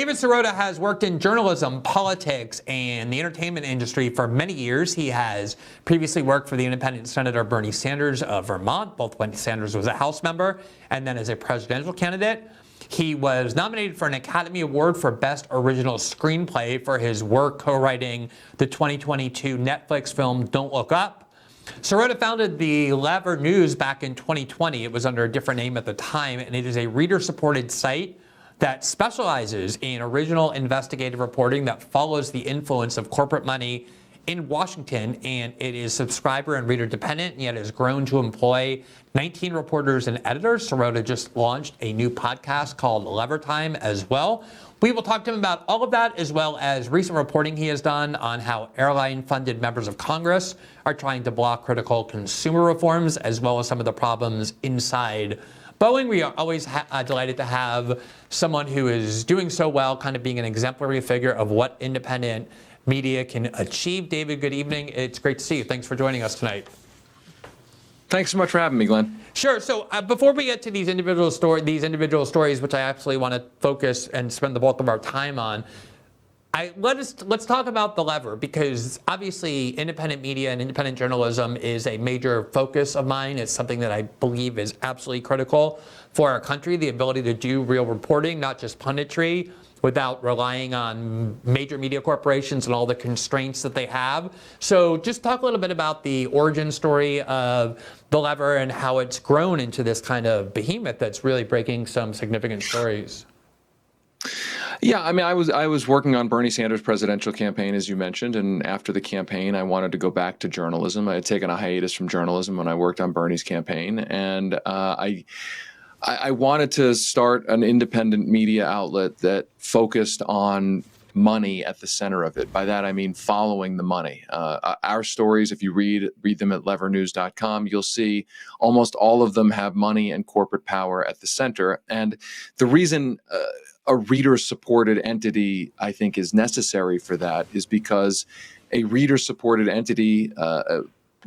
David Sirota has worked in journalism, politics, and the entertainment industry for many years. He has previously worked for the independent Senator Bernie Sanders of Vermont, both when Sanders was a House member and then as a presidential candidate. He was nominated for an Academy Award for Best Original Screenplay for his work co-writing the 2022 Netflix film Don't Look Up. Sirota founded the Lever News back in 2020. It was under a different name at the time, and it is a reader-supported site that specializes in original investigative reporting that follows the influence of corporate money in Washington, and it is subscriber and reader dependent, and yet has grown to employ 19 reporters and editors. Sirota just launched a new podcast called Lever Time as well. We will talk to him about all of that, as well as recent reporting he has done on how airline-funded members of Congress are trying to block critical consumer reforms, as well as some of the problems inside Boeing. We are always delighted to have someone who is doing so well, kind of being an exemplary figure of what independent media can achieve. David, good evening. It's great to see you. Thanks for joining us tonight. Thanks so much for having me, Glenn. Sure. So before we get to these individual stories, which I absolutely want to focus and spend the bulk of our time on, let's talk about the lever, because obviously independent media and independent journalism is a major focus of mine. It's something that I believe is absolutely critical for our country, the ability to do real reporting, not just punditry, without relying on major media corporations and all the constraints that they have. So just talk a little bit about the origin story of the lever and how it's grown into this kind of behemoth that's really breaking some significant stories. Yeah, I mean, I was working on Bernie Sanders' presidential campaign, as you mentioned, and after the campaign, I wanted to go back to journalism. I had taken a hiatus from journalism when I worked on Bernie's campaign, and I wanted to start an independent media outlet that focused on money at the center of it. By that, I mean following the money. Our stories, if you read them at levernews.com, you'll see almost all of them have money and corporate power at the center. And the reason a reader-supported entity, I think, is necessary for that is because a reader-supported entity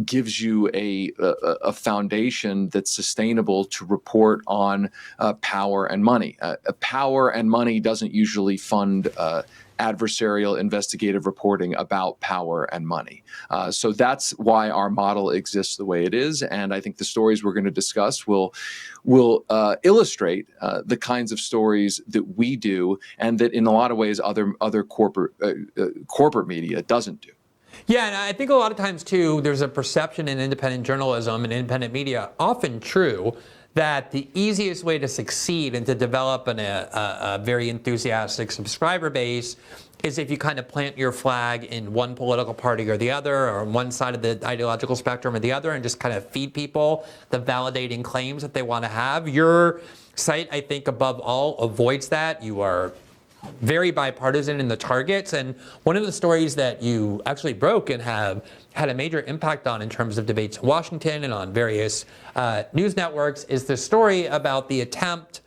gives you a foundation that's sustainable to report on power and money. Power and money doesn't usually fund adversarial investigative reporting about power and money. So that's why our model exists the way it is. And I think the stories we're going to discuss will illustrate the kinds of stories that we do, and that in a lot of ways other corporate media doesn't do. Yeah, and I think a lot of times, too, there's a perception in independent journalism and independent media, often true, that the easiest way to succeed and to develop a very enthusiastic subscriber base is if you kind of plant your flag in one political party or the other, or on one side of the ideological spectrum or the other, and just kind of feed people the validating claims that they want to have. Your site, I think, above all, avoids that. You are very bipartisan in the targets, and one of the stories that you actually broke and have had a major impact on in terms of debates in Washington and on various news networks is the story about the attempt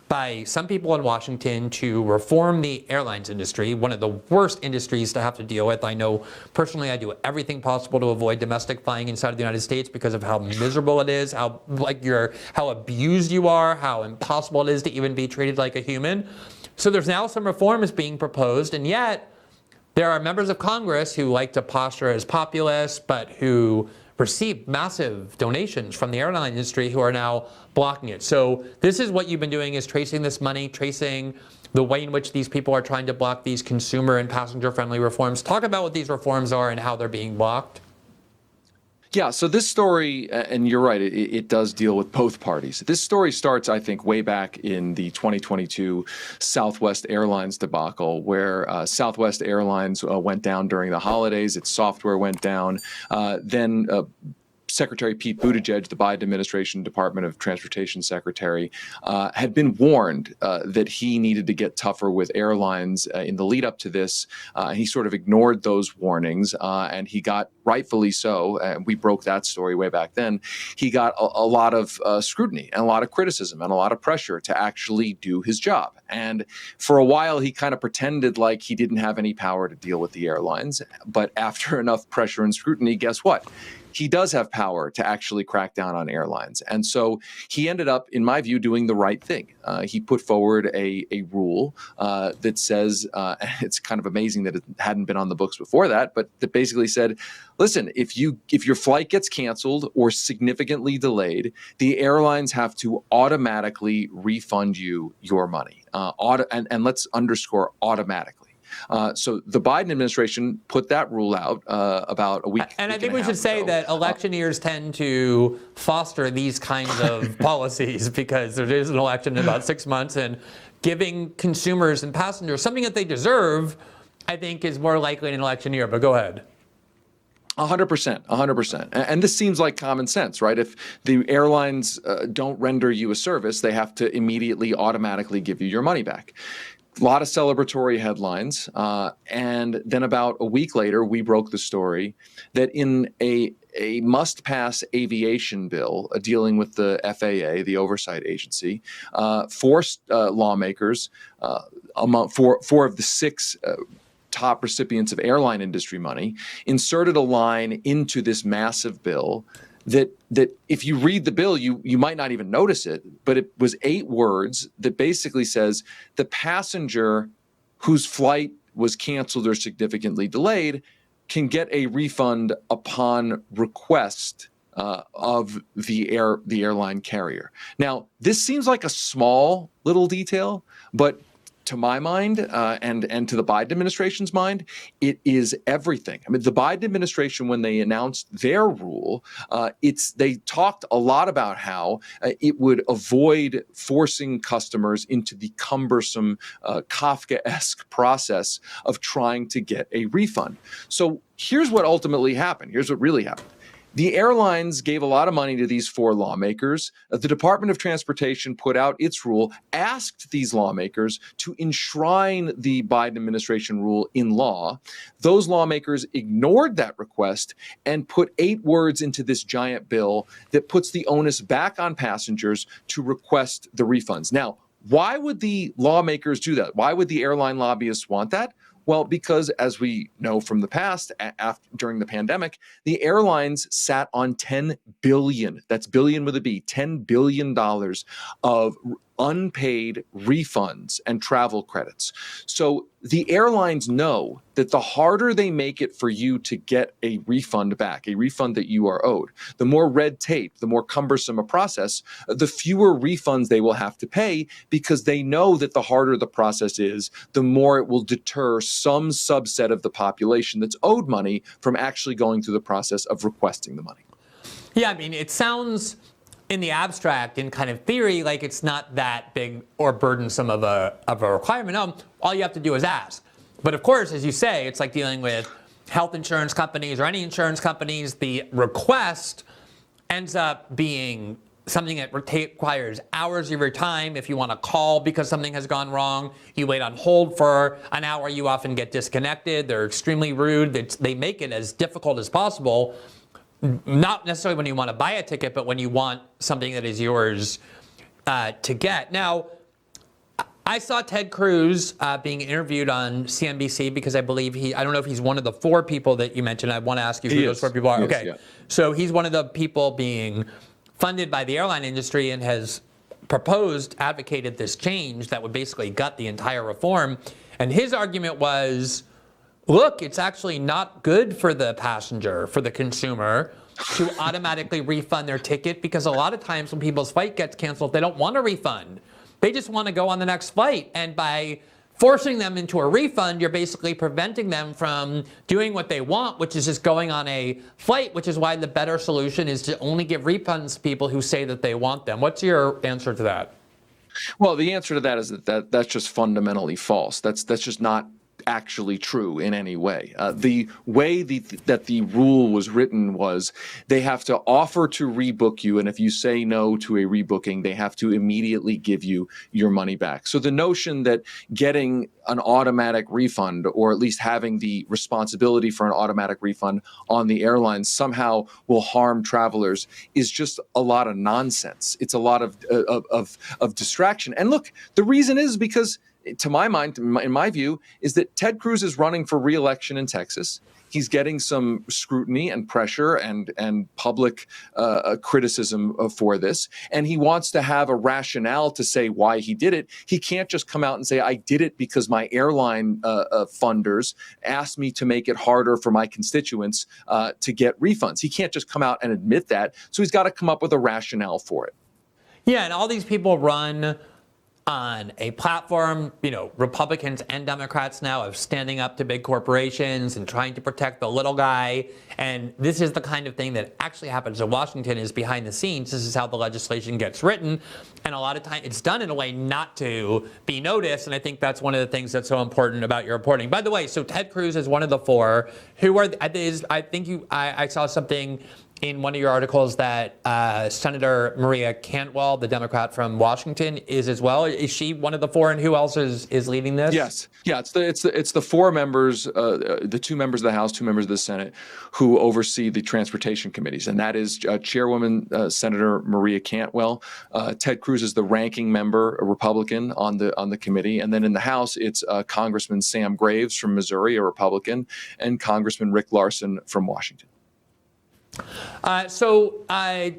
by some people in Washington to reform the airlines industry, one of the worst industries to have to deal with. I know personally I do everything possible to avoid domestic flying inside of the United States because of how miserable it is, how abused you are, how impossible it is to even be treated like a human. So there's now some reforms being proposed, and yet there are members of Congress who like to posture as populists, but who receive massive donations from the airline industry who are now blocking it. So this is what you've been doing, is tracing this money, tracing the way in which these people are trying to block these consumer and passenger-friendly reforms. Talk about what these reforms are and how they're being blocked. Yeah, so this story, and you're right, it does deal with both parties. This story starts, I think, way back in the 2022 Southwest Airlines debacle, where Southwest Airlines went down during the holidays. Its software went down. Then Secretary Pete Buttigieg, the Biden administration Department of Transportation Secretary, had been warned that he needed to get tougher with airlines in the lead up to this. He sort of ignored those warnings, and he got, rightfully so, and we broke that story way back then, he got a lot of scrutiny and a lot of criticism and a lot of pressure to actually do his job. And for a while, he kind of pretended like he didn't have any power to deal with the airlines. But after enough pressure and scrutiny, guess what? he does have power to actually crack down on airlines. And so he ended up, in my view, doing the right thing. He put forward a rule that says, it's kind of amazing that it hadn't been on the books before that, but that basically said, listen, if your flight gets canceled or significantly delayed, the airlines have to automatically refund you your money. And let's underscore automatically. So the Biden administration put that rule out about a week. And I think we should say that election years tend to foster these kinds of policies because there is an election in about 6 months, and giving consumers and passengers something that they deserve, I think, is more likely in an election year. But go ahead. 100%, 100%. And this seems like common sense, right? If the airlines don't render you a service, they have to immediately automatically give you your money back. A lot of celebratory headlines. And then about a week later, we broke the story that in a must-pass aviation bill dealing with the FAA, the oversight agency, forced lawmakers, four of the six top recipients of airline industry money, inserted a line into this massive bill that if you read the bill, you might not even notice it, but it was 8 words that basically says the passenger whose flight was canceled or significantly delayed can get a refund upon request of the airline carrier. Now, this seems like a small little detail, but to my mind, and to the Biden administration's mind, it is everything. I mean, the Biden administration, when they announced their rule, they talked a lot about how it would avoid forcing customers into the cumbersome Kafka-esque process of trying to get a refund. So here's what ultimately happened. Here's what really happened. The airlines gave a lot of money to these 4 lawmakers. The Department of Transportation put out its rule, asked these lawmakers to enshrine the Biden administration rule in law. Those lawmakers ignored that request and put 8 words into this giant bill that puts the onus back on passengers to request the refunds. Now, why would the lawmakers do that? Why would the airline lobbyists want that? Well, because as we know from the past, during the pandemic, the airlines sat on $10 billion, that's billion with a B, $10 billion of unpaid refunds and travel credits. So the airlines know that the harder they make it for you to get a refund back, a refund that you are owed, the more red tape, the more cumbersome a process, the fewer refunds they will have to pay, because they know that the harder the process is, the more it will deter some subset of the population that's owed money from actually going through the process of requesting the money. Yeah, I mean, it sounds in the abstract, in kind of theory, like it's not that big or burdensome of a requirement. No, all you have to do is ask. But of course, as you say, it's like dealing with health insurance companies or any insurance companies. The request ends up being something that requires hours of your time. If you want to call because something has gone wrong, you wait on hold for an hour, you often get disconnected. They're extremely rude. They make it as difficult as possible. Not necessarily when you want to buy a ticket, but when you want something that is yours to get. Now, I saw Ted Cruz being interviewed on CNBC because I believe I don't know if he's one of the 4 people that you mentioned. I want to ask you who those 4 people are. Okay. Yeah. So he's one of the people being funded by the airline industry and has advocated this change that would basically gut the entire reform. And his argument was, look, it's actually not good for the passenger, for the consumer, to automatically refund their ticket, because a lot of times when people's flight gets canceled, they don't want a refund. They just want to go on the next flight. And by forcing them into a refund, you're basically preventing them from doing what they want, which is just going on a flight, which is why the better solution is to only give refunds to people who say that they want them. What's your answer to that? Well, the answer to that is that's just fundamentally false. That's just not actually true in any way. The way that the rule was written was they have to offer to rebook you, and if you say no to a rebooking, they have to immediately give you your money back. So the notion that getting an automatic refund, or at least having the responsibility for an automatic refund on the airlines, somehow will harm travelers is just a lot of nonsense. It's a lot of distraction. And look, the reason is because, to my mind, in my view, is that Ted Cruz is running for re-election in Texas. He's getting some scrutiny and pressure and public criticism for this. And he wants to have a rationale to say why he did it. He can't just come out and say, I did it because my airline funders asked me to make it harder for my constituents to get refunds. He can't just come out and admit that. So he's got to come up with a rationale for it. Yeah, and all these people run on a platform, Republicans and Democrats now, of standing up to big corporations and trying to protect the little guy. And this is the kind of thing that actually happens in Washington, is behind the scenes. This is how the legislation gets written. And a lot of time it's done in a way not to be noticed. And I think that's one of the things that's so important about your reporting. By the way, so Ted Cruz is one of the four. Who are, I saw something in one of your articles that Senator Maria Cantwell, the Democrat from Washington, is as well. Is she one of the four, and who else is leading this? Yes, yeah, it's the four members, the 2 members of the House, 2 members of the Senate, who oversee the transportation committees, and that is Chairwoman Senator Maria Cantwell. Ted Cruz is the ranking member, a Republican, on the committee, and then in the House it's Congressman Sam Graves from Missouri, a Republican, and Congressman Rick Larsen from Washington. So I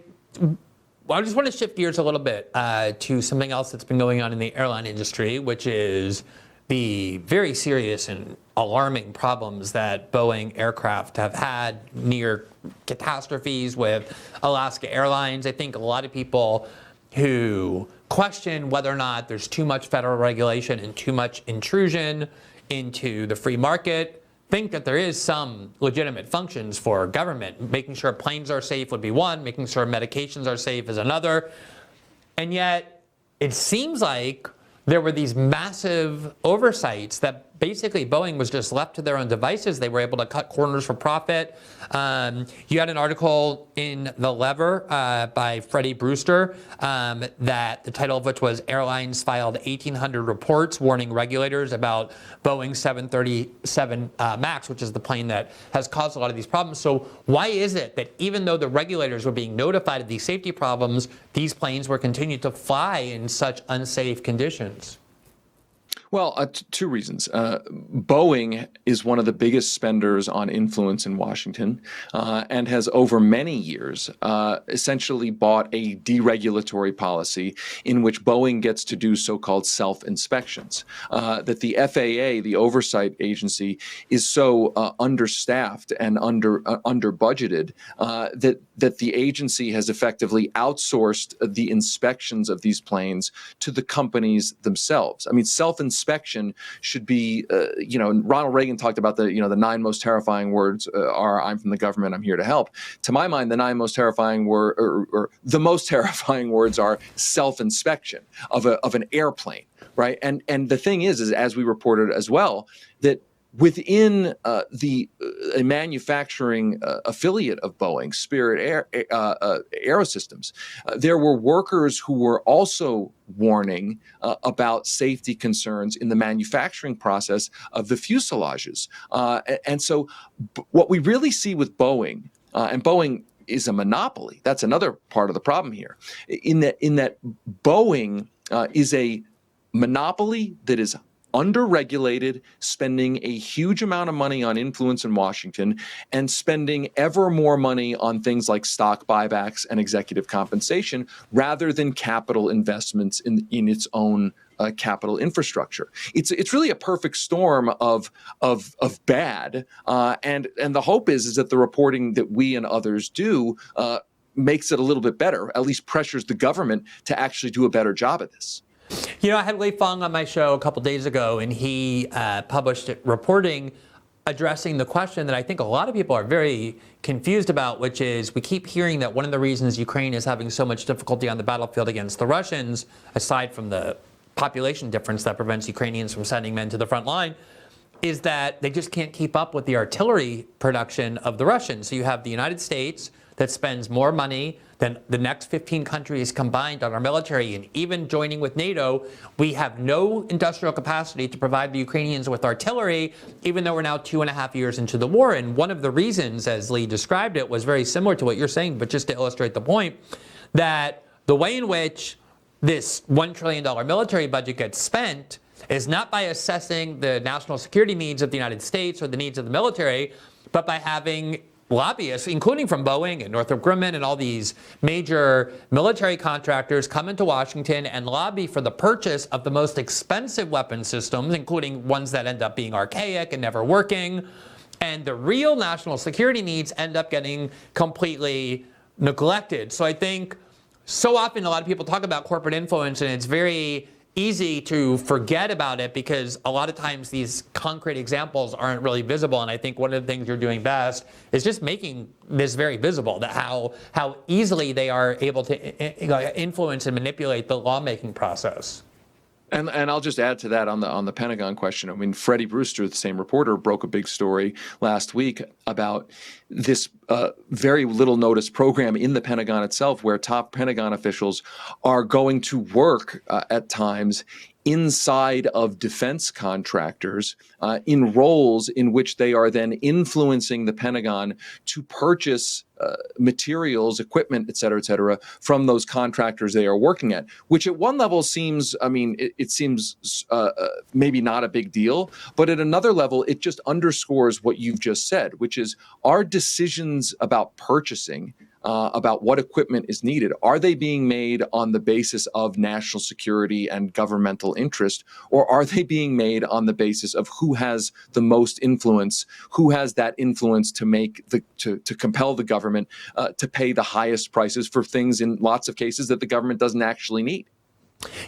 just want to shift gears a little bit to something else that's been going on in the airline industry, which is the very serious and alarming problems that Boeing aircraft have had, near catastrophes with Alaska Airlines. I think a lot of people who question whether or not there's too much federal regulation and too much intrusion into the free market think that there is some legitimate functions for government. Making sure planes are safe would be one, making sure medications are safe is another. And yet it seems like there were these massive oversights that basically Boeing was just left to their own devices. They were able to cut corners for profit. You had an article in The Lever by Freddie Brewster that the title of which was Airlines Filed 1,800 Reports Warning Regulators About Boeing 737 MAX, which is the plane that has caused a lot of these problems. So why is it that even though the regulators were being notified of these safety problems, these planes were continued to fly in such unsafe conditions? Well, 2 reasons. Boeing is one of the biggest spenders on influence in Washington and has over many years essentially bought a deregulatory policy in which Boeing gets to do so-called self-inspections. That the FAA, the oversight agency, is so understaffed and under budgeted that the agency has effectively outsourced the inspections of these planes to the companies themselves. I mean, self-inspection should be, Ronald Reagan talked about the 9 most terrifying words are "I'm from the government, I'm here to help." To my mind, the 9 most terrifying or the most terrifying words are self-inspection of an airplane, right? And the thing is as we reported as well, that within a manufacturing affiliate of Boeing, Spirit Aerosystems, there were workers who were also warning about safety concerns in the manufacturing process of the fuselages. And so what we really see with Boeing, and Boeing is a monopoly, that's another part of the problem here, in that Boeing is a monopoly that is underregulated, spending a huge amount of money on influence in Washington, and spending ever more money on things like stock buybacks and executive compensation rather than capital investments in its own capital infrastructure. It's really a perfect storm of bad, and the hope is that the reporting that we and others do makes it a little bit better, at least pressures the government to actually do a better job at this. I had Wei Fong on my show a couple days ago, and he published reporting addressing the question that I think a lot of people are very confused about, which is we keep hearing that one of the reasons Ukraine is having so much difficulty on the battlefield against the Russians, aside from the population difference that prevents Ukrainians from sending men to the front line, is that they just can't keep up with the artillery production of the Russians. So you have the United States that spends more money than the next 15 countries combined on our military, and even joining with NATO, we have no industrial capacity to provide the Ukrainians with artillery, even though we're now 2.5 years into the war. And one of the reasons, as Lee described it, was very similar to what you're saying, but just to illustrate the point, that the way in which this $1 trillion military budget gets spent is not by assessing the national security needs of the United States or the needs of the military, but by having lobbyists, including from Boeing and Northrop Grumman and all these major military contractors, come into Washington and lobby for the purchase of the most expensive weapon systems, including ones that end up being archaic and never working. And the real national security needs end up getting completely neglected. So I think so often a lot of people talk about corporate influence, and it's very easy to forget about it because a lot of times these concrete examples aren't really visible. And I think one of the things you're doing best is just making this very visible, that how easily they are able to influence and manipulate the lawmaking process. And I'll just add to that on the Pentagon question. I mean, Freddie Brewster, the same reporter, broke a big story last week about this very little notice program in the Pentagon itself, where top Pentagon officials are going to work at times inside of defense contractors in roles in which they are then influencing the Pentagon to purchase materials, equipment, et cetera, from those contractors they are working at, which at one level seems, I mean, it seems maybe not a big deal, but at another level, it just underscores what you've just said, which is our decisions about purchasing, about what equipment is needed, are they being made on the basis of national security and governmental interest, or are they being made on the basis of who has the most influence, who has that influence to make to compel the government to pay the highest prices for things in lots of cases that the government doesn't actually need?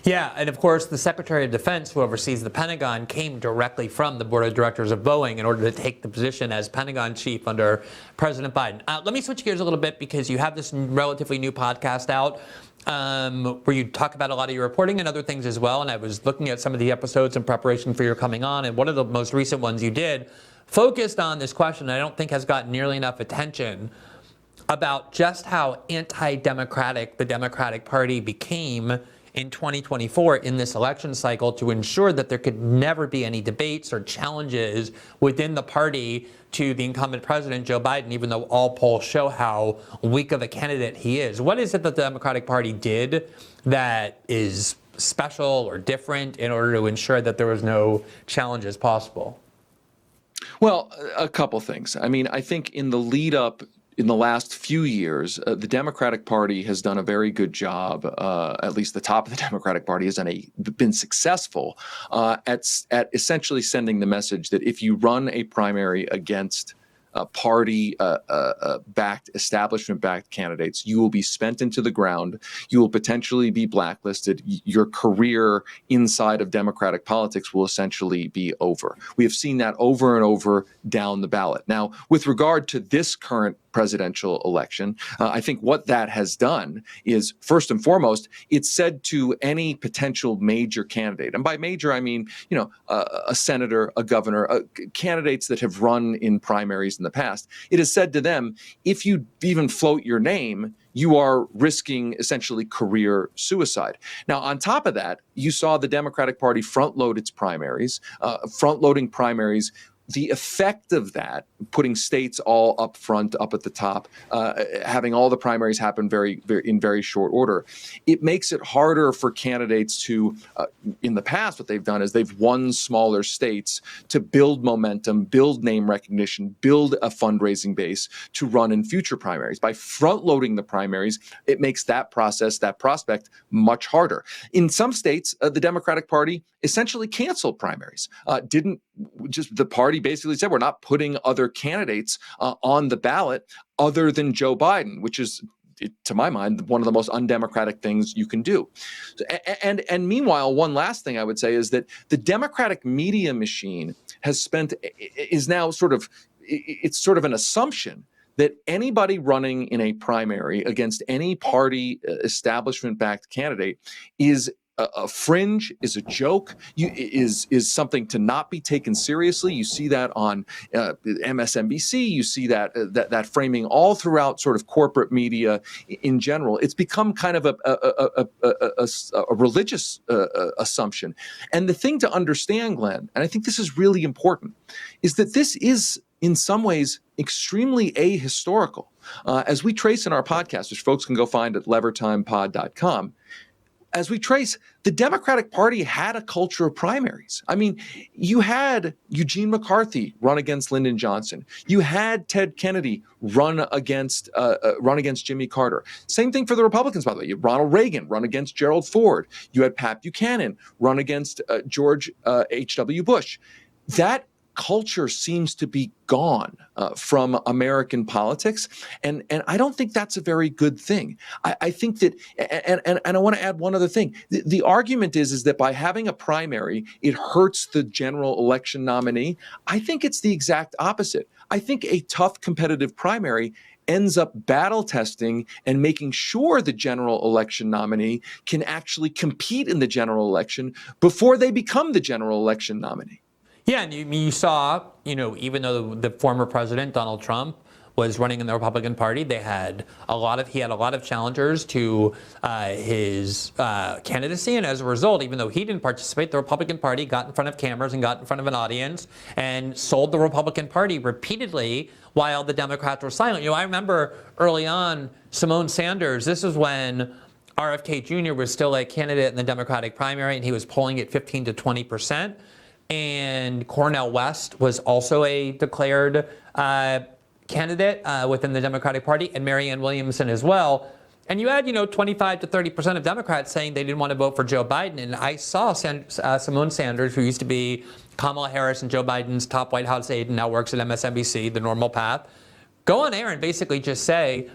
Yeah, and of course, the Secretary of Defense, who oversees the Pentagon, came directly from the board of directors of Boeing in order to take the position as Pentagon chief under President Biden. Let me switch gears a little bit because you have this relatively new podcast out where you talk about a lot of your reporting and other things as well. And I was looking at some of the episodes in preparation for your coming on, and one of the most recent ones you did focused on this question I don't think has gotten nearly enough attention about just how anti-democratic the Democratic Party became in 2024 in this election cycle to ensure that there could never be any debates or challenges within the party to the incumbent president, Joe Biden, even though all polls show how weak of a candidate he is. What is it that the Democratic Party did that is special or different in order to ensure that there was no challenges possible? Well, a couple things. I mean, I think in the lead up in the last few years, the Democratic Party has done a very good job, at least the top of the Democratic Party has been successful at essentially sending the message that if you run a primary against party-backed, establishment-backed candidates, you will be spent into the ground. You will potentially be blacklisted. Your career inside of Democratic politics will essentially be over. We have seen that over and over down the ballot. Now, with regard to this current presidential election, I think what that has done is, first and foremost, it's said to any potential major candidate, and by major I mean, a senator, a governor, candidates that have run in primaries in the past. It is said to them, if you even float your name, you are risking essentially career suicide. Now, on top of that, you saw the Democratic Party front-load its primaries, front-loading primaries. The effect of that, putting states all up front, up at the top, having all the primaries happen in very short order, it makes it harder for candidates to, in the past, what they've done is they've won smaller states to build momentum, build name recognition, build a fundraising base to run in future primaries. By front-loading the primaries, it makes that process, that prospect, much harder. In some states, the Democratic Party essentially canceled primaries. The party basically said, we're not putting other candidates on the ballot other than Joe Biden, which is, to my mind, one of the most undemocratic things you can do. And meanwhile, one last thing I would say is that the Democratic media machine is now sort of an assumption that anybody running in a primary against any party establishment-backed candidate is a fringe, is a joke, is something to not be taken seriously. You see that on MSNBC. You see that framing all throughout sort of corporate media in general. It's become kind of a religious assumption. And the thing to understand, Glenn, and I think this is really important, is that this is in some ways extremely ahistorical. As we trace in our podcast, which folks can go find at levertimepod.com, as we trace, the Democratic Party had a culture of primaries. I mean, you had Eugene McCarthy run against Lyndon Johnson. You had Ted Kennedy run against Jimmy Carter. Same thing for the Republicans, by the way. You had Ronald Reagan run against Gerald Ford. You had Pat Buchanan run against George H.W. Bush. That culture seems to be gone from American politics, and I don't think that's a very good thing. I think that, and I want to add one other thing. The argument is that by having a primary, it hurts the general election nominee. I think it's the exact opposite. I think a tough competitive primary ends up battle testing and making sure the general election nominee can actually compete in the general election before they become the general election nominee. Yeah, and you saw, even though the former president, Donald Trump, was running in the Republican Party, he had a lot of challengers to his candidacy, and as a result, even though he didn't participate, the Republican Party got in front of cameras and got in front of an audience and sold the Republican Party repeatedly while the Democrats were silent. I remember early on, Simone Sanders, this is when RFK Jr. was still a candidate in the Democratic primary, and he was polling at 15 to 20%. And Cornel West was also a declared candidate within the Democratic Party, and Marianne Williamson as well. And you had, 25 to 30% of Democrats saying they didn't want to vote for Joe Biden. And I saw Simone Sanders, who used to be Kamala Harris and Joe Biden's top White House aide and now works at MSNBC, The Normal Path, go on air and basically just say,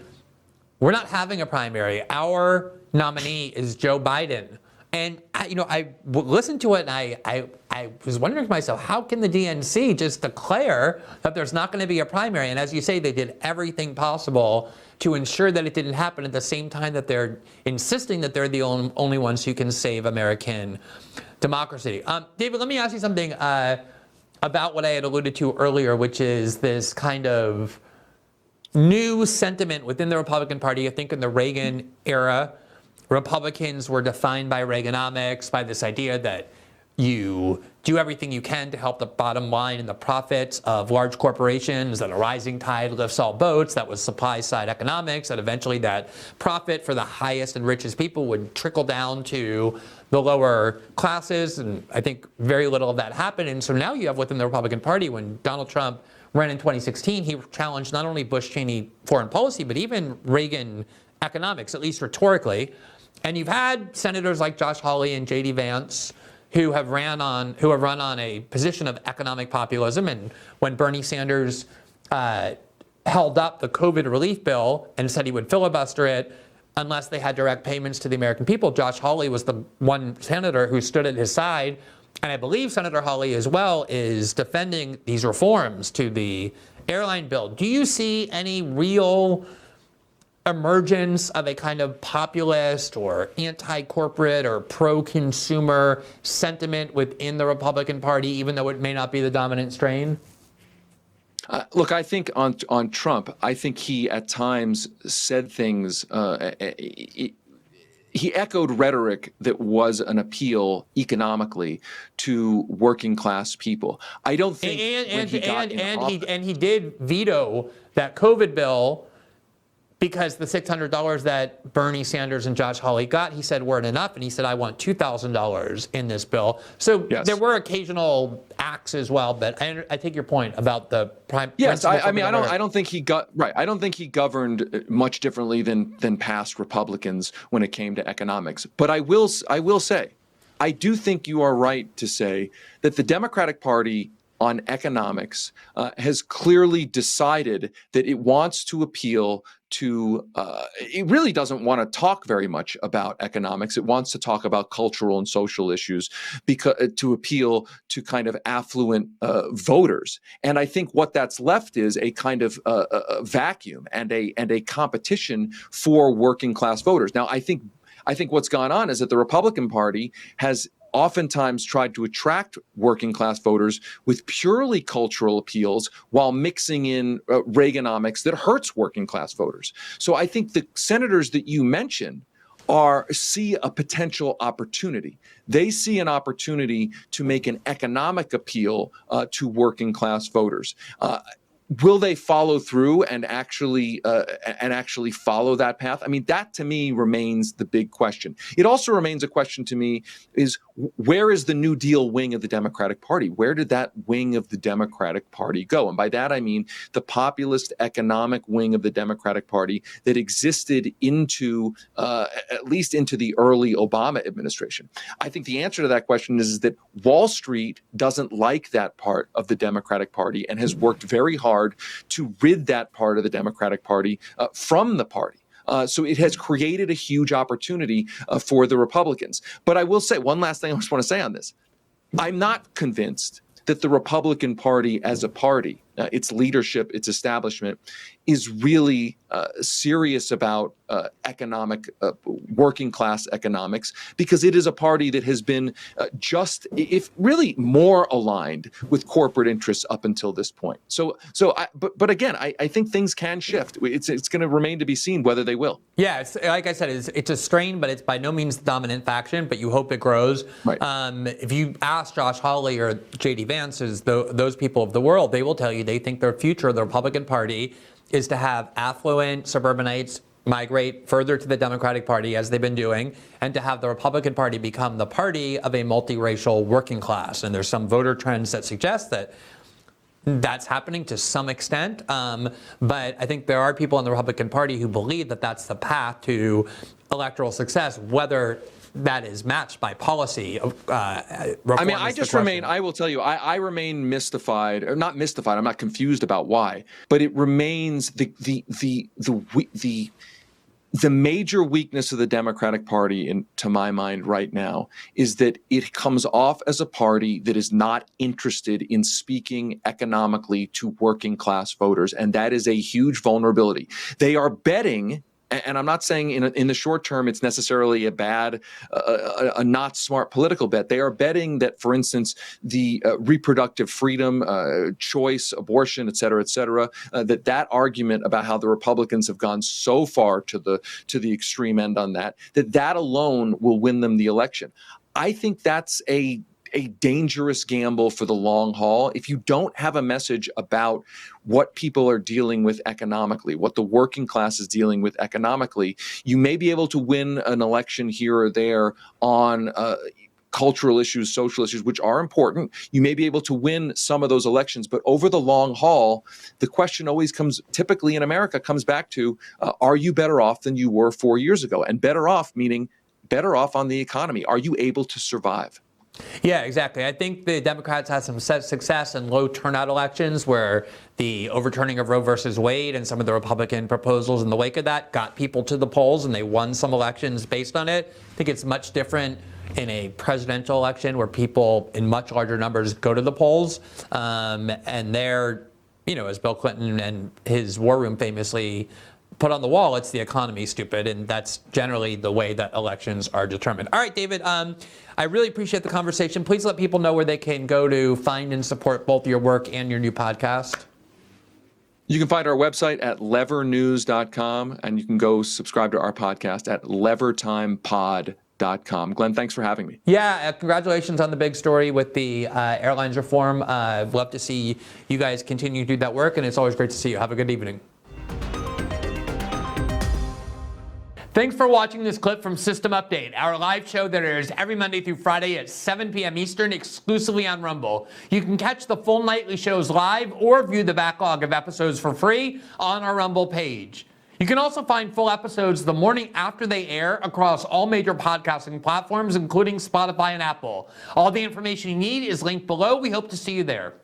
we're not having a primary. Our nominee is Joe Biden. And I listened to it, and I was wondering to myself, how can the DNC just declare that there's not going to be a primary? And as you say, they did everything possible to ensure that it didn't happen at the same time that they're insisting that they're the only ones who can save American democracy. David, let me ask you something about what I had alluded to earlier, which is this kind of new sentiment within the Republican Party. I think in the Reagan era, Republicans were defined by Reaganomics, by this idea that you do everything you can to help the bottom line and the profits of large corporations, that a rising tide lifts all boats. That was supply side economics, that eventually that profit for the highest and richest people would trickle down to the lower classes. And I think very little of that happened. And so now you have within the Republican Party, when Donald Trump ran in 2016, he challenged not only Bush-Cheney foreign policy, but even Reagan economics, at least rhetorically. And you've had senators like Josh Hawley and J.D. Vance who have run on a position of economic populism. And when Bernie Sanders held up the COVID relief bill and said he would filibuster it unless they had direct payments to the American people, Josh Hawley was the one senator who stood at his side. And I believe Senator Hawley as well is defending these reforms to the airline bill. Do you see any real emergence of a kind of populist or anti-corporate or pro-consumer sentiment within the Republican Party, even though it may not be the dominant strain? Look, I think on Trump, I think he at times said things. He echoed rhetoric that was an appeal economically to working class people. I don't think he did veto that COVID bill, because the $600 that Bernie Sanders and Josh Hawley got, he said, weren't enough. And he said, I want $2,000 in this bill. So yes, there were occasional acts as well. But I take your point about the prime. Yes, I don't think he got right. I don't think he governed much differently than past Republicans when it came to economics. But I will say, I do think you are right to say that the Democratic Party on economics has clearly decided that it wants to appeal to, it really doesn't want to talk very much about economics. It wants to talk about cultural and social issues to appeal to kind of affluent voters. And I think what that's left is a kind of a vacuum and a competition for working class voters. Now, I think what's gone on is that the Republican Party has oftentimes tried to attract working class voters with purely cultural appeals while mixing in Reaganomics that hurts working class voters. So I think the senators that you mentioned see a potential opportunity. They see an opportunity to make an economic appeal to working class voters. Will they follow through and actually follow that path? I mean, that to me remains the big question. It also remains a question to me is where is the New Deal wing of the Democratic Party? Where did that wing of the Democratic Party go? And by that, I mean the populist economic wing of the Democratic Party that existed into at least into the early Obama administration. I think the answer to that question is that Wall Street doesn't like that part of the Democratic Party and has worked very hard to rid that part of the Democratic Party from the party. So it has created a huge opportunity for the Republicans. But I will say one last thing I just want to say on this. I'm not convinced that the Republican Party as a party, its leadership, its establishment, is really serious about economic, working class economics, because it is a party that has been if really more aligned with corporate interests up until this point. But again, I think things can shift. It's going to remain to be seen whether they will. Yeah, like I said, it's a strain, but it's by no means the dominant faction, but you hope it grows. Right. If you ask Josh Hawley or J.D. Vance, those people of the world, they will tell you they think their future of the Republican Party is to have affluent suburbanites migrate further to the Democratic Party, as they've been doing, and to have the Republican Party become the party of a multiracial working class. And there's some voter trends that suggest that that's happening to some extent. But I think there are people in the Republican Party who believe that that's the path to electoral success, whether that is matched by policy. I mean, I will tell you, I remain mystified, or not mystified, I'm not confused about why, but it remains the major weakness of the Democratic Party, to my mind right now, is that it comes off as a party that is not interested in speaking economically to working class voters. And that is a huge vulnerability. They are betting, and I'm not saying in the short term it's necessarily a bad, a not smart political bet. They are betting that, for instance, the reproductive freedom, choice, abortion, et cetera, that argument about how the Republicans have gone so far to the extreme end on that alone will win them the election. I think that's a dangerous gamble for the long haul. If you don't have a message about what people are dealing with economically, what the working class is dealing with economically, you may be able to win an election here or there on cultural issues, social issues, which are important. You may be able to win some of those elections, but over the long haul, the question always typically in America, comes back to, are you better off than you were 4 years ago? And better off meaning better off on the economy. Are you able to survive? Yeah, exactly. I think the Democrats had some success in low turnout elections where the overturning of Roe versus Wade and some of the Republican proposals in the wake of that got people to the polls, and they won some elections based on it. I think it's much different in a presidential election where people in much larger numbers go to the polls. And they're, as Bill Clinton and his war room famously put on the wall, it's the economy, stupid. And that's generally the way that elections are determined. All right, David, I really appreciate the conversation. Please let people know where they can go to find and support both your work and your new podcast. You can find our website at levernews.com, and you can go subscribe to our podcast at levertimepod.com. Glenn, thanks for having me. Yeah, congratulations on the big story with the airlines reform. I'd love to see you guys continue to do that work, and it's always great to see you. Have a good evening. Thanks for watching this clip from System Update, our live show that airs every Monday through Friday at 7 p.m. Eastern, exclusively on Rumble. You can catch the full nightly shows live or view the backlog of episodes for free on our Rumble page. You can also find full episodes the morning after they air across all major podcasting platforms, including Spotify and Apple. All the information you need is linked below. We hope to see you there.